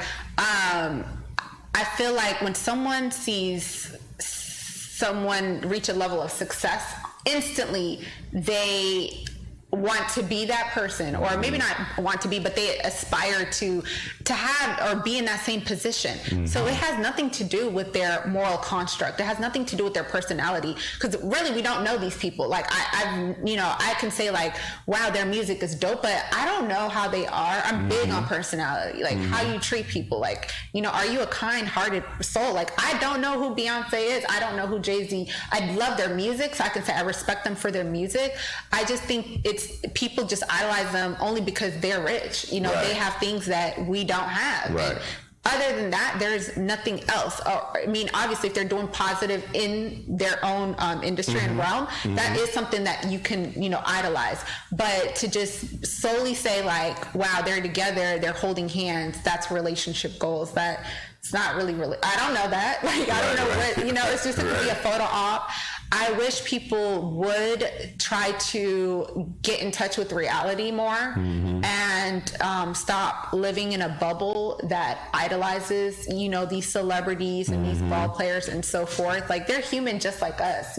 feel like when someone sees someone reach a level of success, instantly they want to be that person, or maybe not want to be, but they aspire to have or be in that same position. So it has nothing to do with their moral construct. It has nothing to do with their personality, because really we don't know these people. I can say wow, their music is dope, but I don't know how they are. I'm big on personality, how you treat people. Are you a kind-hearted soul? I don't know who Beyonce is. I don't know who Jay-Z. I love their music, so I can say I respect them for their music. I just think people just idolize them only because they're rich. They have things that we don't have. Right. Other than that, there's nothing else. Obviously, if they're doing positive in their own industry and realm, that is something that you can, idolize. But to just solely say wow, they're together, they're holding hands, that's relationship goals. It's not really. I don't know that. I don't know what. It's just going to be a photo op. I wish people would try to get in touch with reality more and stop living in a bubble that idolizes, these celebrities and these ball players and so forth. They're human just like us,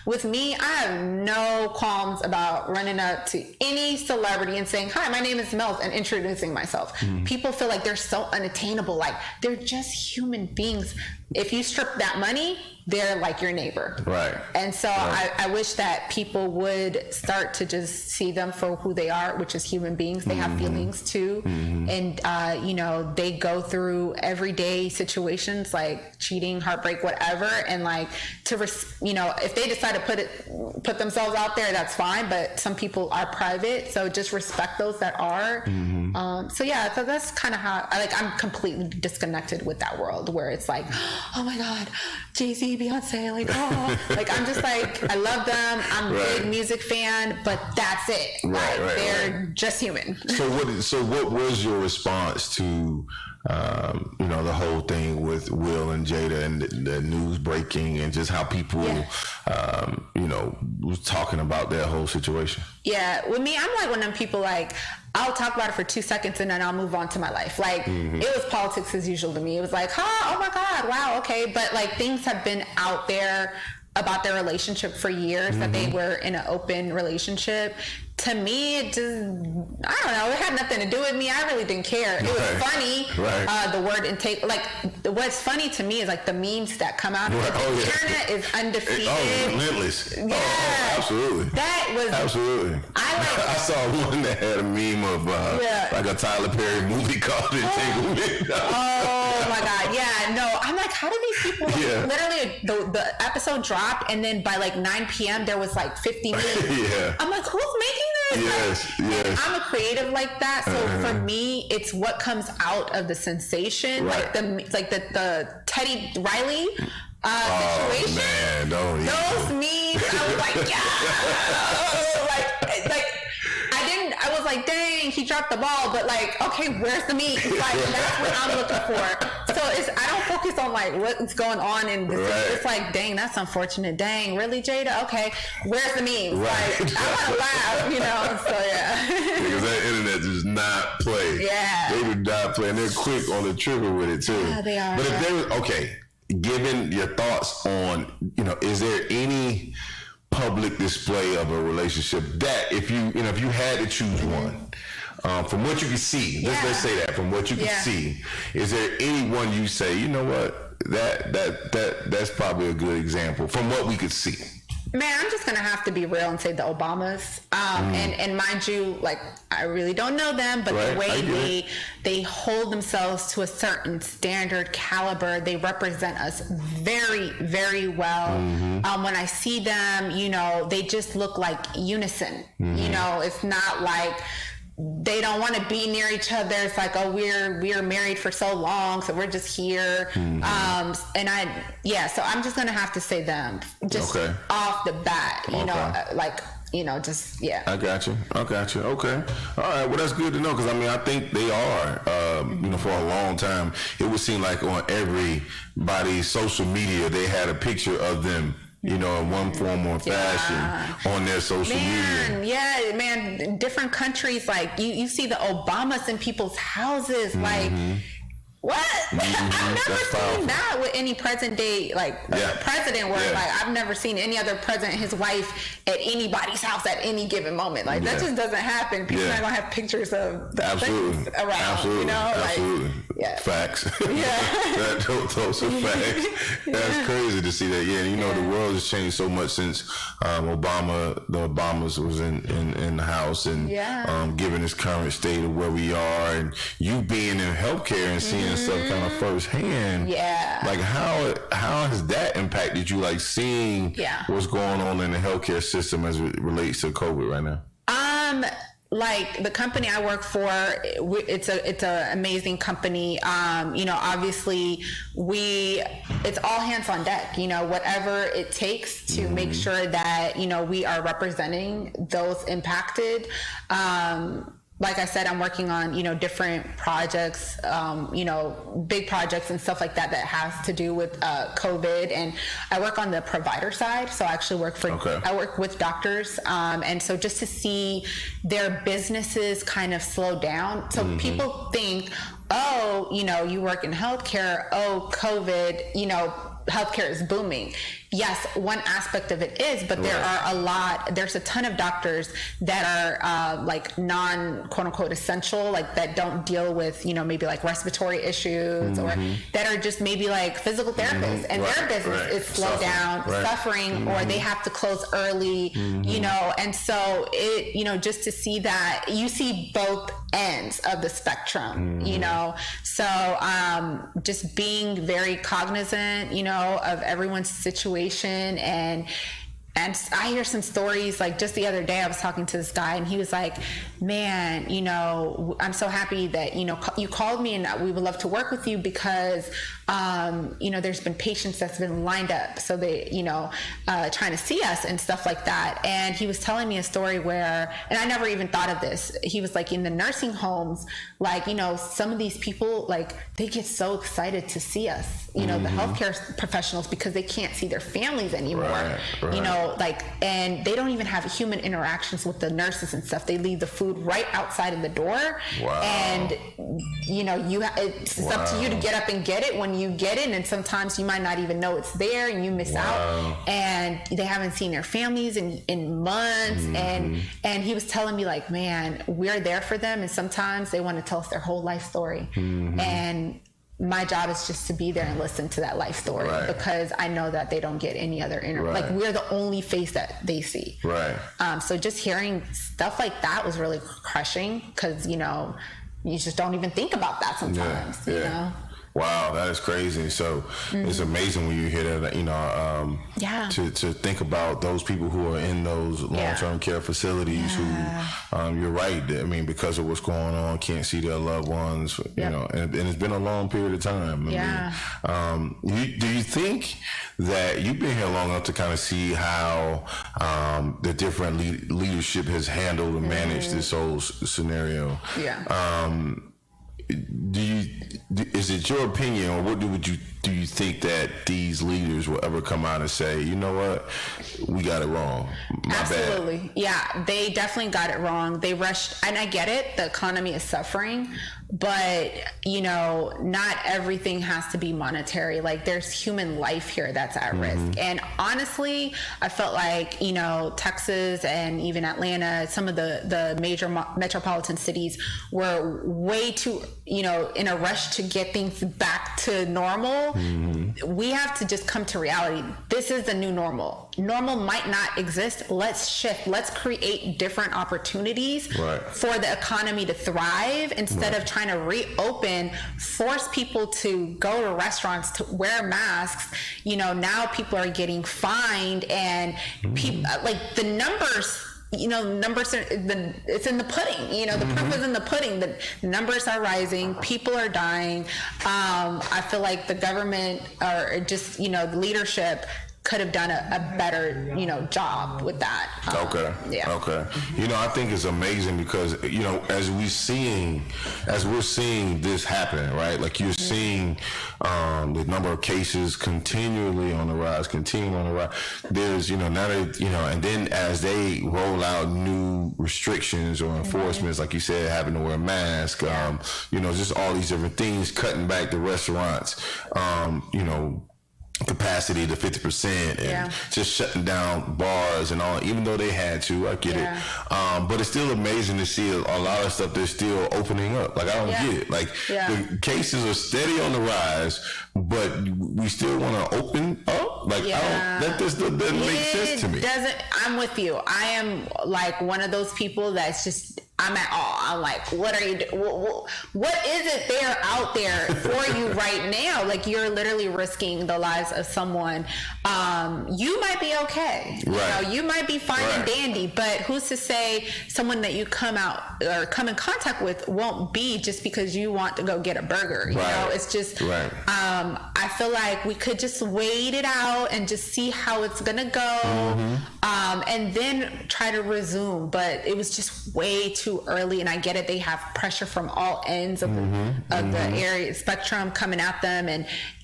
With me, I have no qualms about running up to any celebrity and saying, "Hi, my name is Mel," and introducing myself. People feel like they're so unattainable. They're just human beings. If you strip that money, they're like your neighbor. Right. And so I wish that people would start to just see them for who they are, which is human beings. They have feelings too. And, they go through everyday situations like cheating, heartbreak, whatever. And if they decide to put themselves out there, that's fine. But some people are private. So just respect those that are. So that's kind of how I'm completely disconnected with that world where it's oh my God, Jay-Z, Beyonce, I'm just I love them. I'm a big music fan, but that's it. They're just human. So what was your response to the whole thing with Will and Jada and the news breaking and just how people was talking about their whole situation? Yeah, with me, I'm one of them people I'll talk about it for 2 seconds and then I'll move on to my life. It was politics as usual to me. It was oh my God, wow, okay. But things have been out there about their relationship for years, that they were in an open relationship. To me, it just, I don't know, it had nothing to do with me. I really didn't care. It was funny. The word intake, like, what's funny to me is like the memes that come out of it. The internet is undefeated. Relentless. Yeah. Absolutely. That was absolutely. I saw one that had a meme of like a Tyler Perry movie called Entanglement. Oh my God. Yeah. No, I'm like, how do these people literally the episode dropped, and then by like 9 p.m. there was like 50 memes. I'm like, who's making this? Yes. I'm a creative like that, so for me, it's what comes out of the sensation, like the Teddy Riley situation. Man, those memes, I was like, like I was like, dang, he dropped the ball, but like, okay, where's the meat? Like, that's what I'm looking for. So I don't focus on like what's going on in this. It's like, dang, that's unfortunate. Dang, really, Jada? Okay, where's the memes? Like, I want to laugh, you know. So because that internet does not play. They do not play, and they're quick on the trigger with it too. Yeah, they are. But if there was given your thoughts on, is there any public display of a relationship that if you had to choose one, from what you can see, let's say that from what you can see, is there any one you say, you know what, that's probably a good example from what we could see? Man, I'm just gonna have to be real and say the Obamas. And mind you, like, I really don't know them, but the way they hold themselves to a certain standard caliber, they represent us very, very well. When I see them, they just look like unison. It's not like they don't want to be near each other. It's like, oh, we're married for so long, so we're just here. So I'm just gonna have to say them just off the bat. I got you. Okay. All right. Well, that's good to know, because I think they are. For a long time, it would seem like on everybody's social media they had a picture of them, in one form or fashion on their social media. Yeah, man. Different countries, like you see the Obamas in people's houses, like. What? I've never seen that with any present day, president, where like I've never seen any other president, his wife at anybody's house at any given moment. Like that just doesn't happen. People are gonna have pictures of the around. Absolutely. Facts. Those are facts. That's crazy to see that. The world has changed so much since the Obamas was in the house, and given this current state of where we are, and you being in healthcare and seeing stuff kind of firsthand. Like how has that impacted you? Like seeing what's going on in the healthcare system as it relates to COVID right now. Like the company I work for, it's an amazing company. Obviously it's all hands on deck, whatever it takes to make sure that, we are representing those impacted. Like I said, I'm working on, different projects, big projects and stuff like that has to do with COVID. And I work on the provider side. So I actually work I work with doctors. And so just to see their businesses kind of slow down. So people think, oh, you work in healthcare, oh, COVID, healthcare is booming. Yes, one aspect of it is, but there's a ton of doctors that are like non quote unquote essential, like that don't deal with, maybe like respiratory issues or that are just maybe like physical therapists and their business is slowed down, suffering, or they have to close early, and so it, just to see that, you see both ends of the spectrum, so just being very cognizant, of everyone's situation. And I hear some stories, like just the other day I was talking to this guy and he was like, man, I'm so happy that, you called me and we would love to work with you because, there's been patients that's been lined up. So they, trying to see us and stuff like that. And he was telling me a story where, and I never even thought of this. He was like, in the nursing homes, like, some of these people, like they get so excited to see us, the healthcare professionals, because they can't see their families anymore, know, like, and they don't even have human interactions with the nurses and stuff. They leave the food right outside of the door. Wow. And, you know, it's up to you to get up and get it when you get it. And sometimes you might not even know it's there and you miss out. And they haven't seen their families in months. And he was telling me, like, man, we're there for them. And sometimes they want to tell us their whole life story. And my job is just to be there and listen to that life story, because I know that they don't get any other like, we're the only face that they see. Right. So just hearing stuff like that was really crushing, because, you know, you just don't even think about that sometimes, you know? Wow, that is crazy. So it's amazing when you hear that, you know, to think about those people who are in those long-term care facilities who, you're right. I mean, because of what's going on, can't see their loved ones, you know, and it's been a long period of time. I mean, do you think that you've been here long enough to kind of see how the different leadership has handled and managed this whole scenario? Is it your opinion, or what do you think that these leaders will ever come out and say, you know what, we got it wrong? Absolutely. Bad. Yeah, they definitely got it wrong. They rushed, and I get it, the economy is suffering, but, you know, not everything has to be monetary. Like, there's human life here that's at risk. And honestly, I felt like, you know, Texas and even Atlanta, some of the major metropolitan cities were way too, you know, in a rush to get things back to normal. We have to just come to reality. This is the new normal. Normal might not exist. Let's shift. Let's create different opportunities for the economy to thrive, instead of trying to reopen, force people to go to restaurants, to wear masks. You know, now people are getting fined, and people, like, the numbers, you know, it's in the pudding, you know, the proof is in the pudding. The numbers are rising, people are dying. I feel like the government, or just, you know, the leadership, could have done a better, you know, job with that. Okay. You know, I think it's amazing because, you know, as we're seeing this happen, right? Like, you're seeing the number of cases continually on the rise. There's, you know, now that, you know, and then as they roll out new restrictions or enforcements, like you said, having to wear a mask, you know, just all these different things, cutting back the restaurants, you know, capacity to 50%, and just shutting down bars and all, even though they had to. I get it. But it's still amazing to see a lot of stuff that's still opening up. Like, I don't get it. Like, the cases are steady on the rise, but we still want to open up. Like, that doesn't make sense to me. I'm with you. I am like one of those people that's just, I'm at all. I'm like, what are you doing? What is it there out there for you right now? Like, you're literally risking the lives of someone. You might be okay. You know, you might be fine and dandy, but who's to say someone that you come out or come in contact with won't be, just because you want to go get a burger? You know, it's just, I feel like we could just wait it out and just see how it's gonna go, and then try to resume. But it was just way too early, and I get it. They have pressure from all ends of the area spectrum coming at them,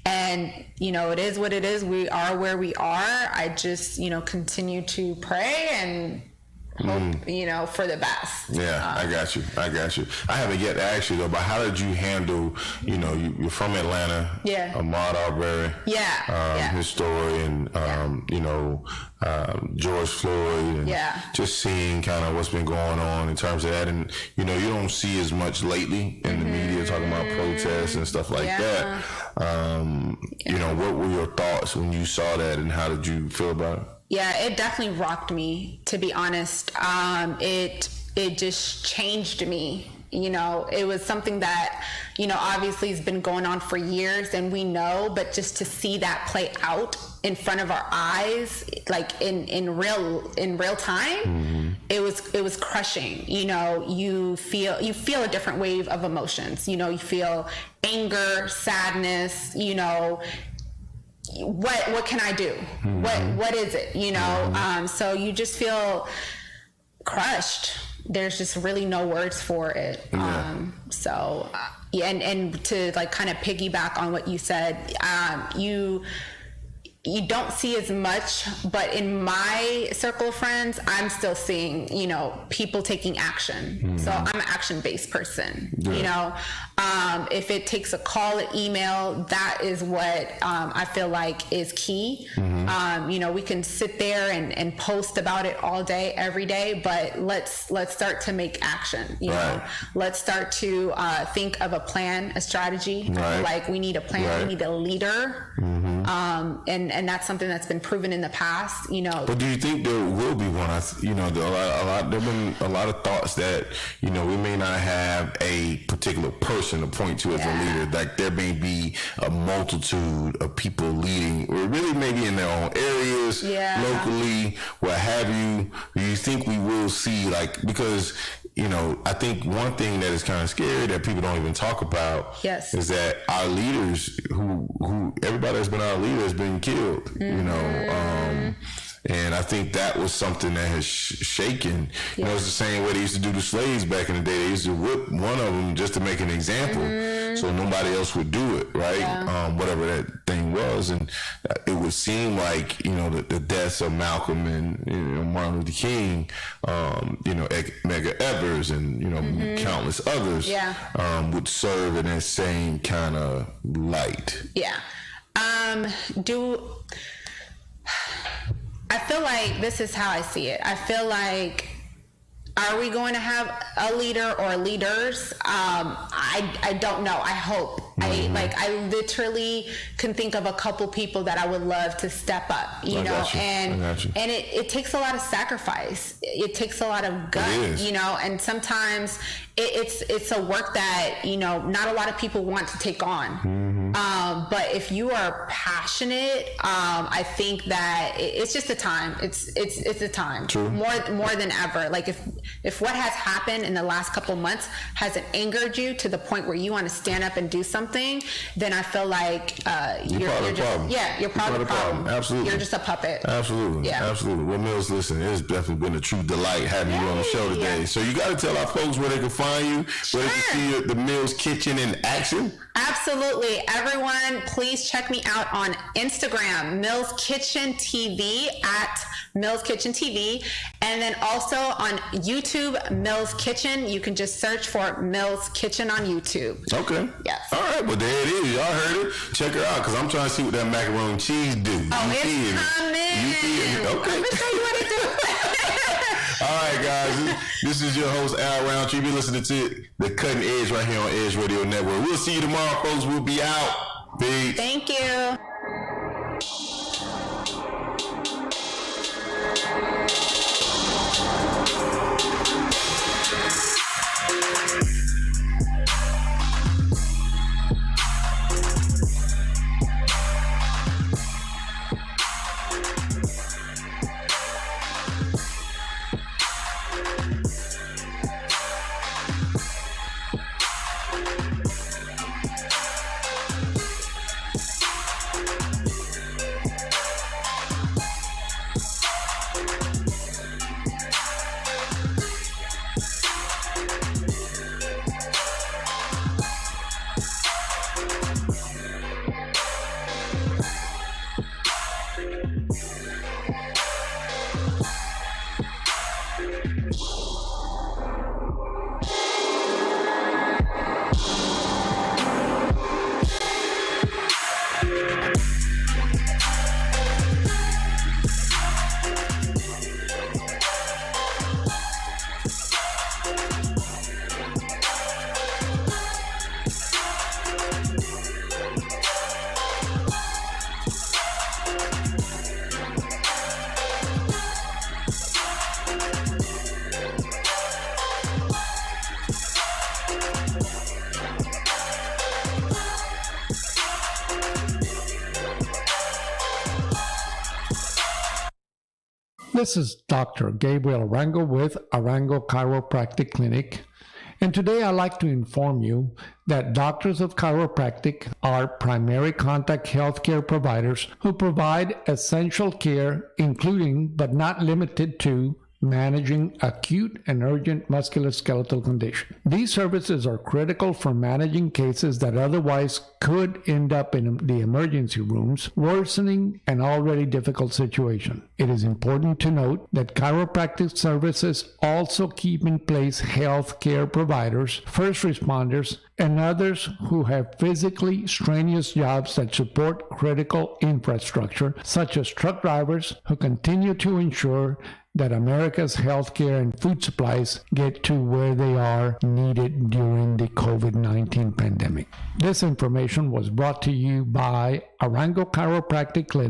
and you know, it is what it is. We are where we are. I just, you know, continue to pray and hope, you know, for the best. I got you. I haven't yet asked you though, but how did you handle, you know, you're from Atlanta, Ahmaud Arbery, his story, and you know, George Floyd, and just seeing kind of what's been going on in terms of that. And you know, you don't see as much lately in the media talking about protests and stuff like that. You know, what were your thoughts when you saw that, and how did you feel about it? Yeah, it definitely rocked me, to be honest. It just changed me. You know, it was something that, you know, obviously has been going on for years, and we know, but just to see that play out in front of our eyes, like in real time, it was crushing. You know, you feel a different wave of emotions. You know, you feel anger, sadness, you know, what can I do? What is it? You know, so you just feel crushed. There's just really no words for it. So and to like kind of piggyback on what you said, you you don't see as much, but in my circle of friends, I'm still seeing, you know, people taking action. So I'm an action-based person. You know, if it takes a call, an email, that is what I feel like is key. You know, we can sit there and post about it all day, every day, but let's start to make action. You know, let's start to think of a plan, a strategy. Like we need a plan, we need a leader, and that's something that's been proven in the past. You know, but do you think there will be one? You know, there've been a lot of thoughts that, you know, we may not have a particular person to point to as a leader. Like there may be a multitude of people leading, or really maybe in their own areas, locally, what have you. Do you think we will see, like, because, you know, I think one thing that is kind of scary that people don't even talk about is that our leaders, who everybody that's been our leader has been killed, you know, and I think that was something that has shaken. You know, it's the same way they used to do the slaves back in the day. They used to whip one of them just to make an example, so nobody else would do it, right? Whatever that thing was, and it would seem like, you know, the deaths of Malcolm and, you know, Martin Luther King, you know, Medgar Evers, and, you know, countless others, would serve in that same kind of light. I feel like this is how I see it. I feel like, are we going to have a leader or leaders? I don't know. I hope. I literally can think of a couple people that I would love to step up, you know, and it takes a lot of sacrifice. It takes a lot of gut, you know, and sometimes it's a work that, you know, not a lot of people want to take on. But if you are passionate, I think that it's just a time. It's a time. More than ever. Like if what has happened in the last couple months hasn't angered you to the point where you want to stand up and do something, then I feel like you're part of the problem. Yeah, you're part of the problem. Absolutely. You're just a puppet. Absolutely. Yeah. Absolutely. Well, Mills, listen, it's definitely been a true delight having you on the show today. So you got to tell our folks where they can find you, where they can see the Mills Kitchen in action. Absolutely. Everyone, please check me out on Instagram, Mills Kitchen TV, at Mills Kitchen TV. And then also on YouTube, Mills Kitchen. You can just search for Mills Kitchen on YouTube. Okay. Yes. All right. Well, there it is. Y'all heard it. Check her out, because I'm trying to see what that macaroni and cheese do. Oh, it's coming. Okay. I'm going to show you what it do. All right, guys. This is your host, Al Roundtree. You're listening to The Cutting Edge right here on Edge Radio Network. We'll see you tomorrow, folks. We'll be out. Peace. Thank you. This is Dr. Gabriel Arango with Arango Chiropractic Clinic, and today I'd like to inform you that Doctors of Chiropractic are primary contact healthcare providers who provide essential care, including but not limited to managing acute and urgent musculoskeletal condition. These services are critical for managing cases that otherwise could end up in the emergency rooms, worsening an already difficult situation. It is important to note that chiropractic services also keep in place health care providers, first responders, and others who have physically strenuous jobs that support critical infrastructure, such as truck drivers who continue to ensure that America's healthcare and food supplies get to where they are needed during the COVID-19 pandemic. This information was brought to you by Arango Chiropractic Clinic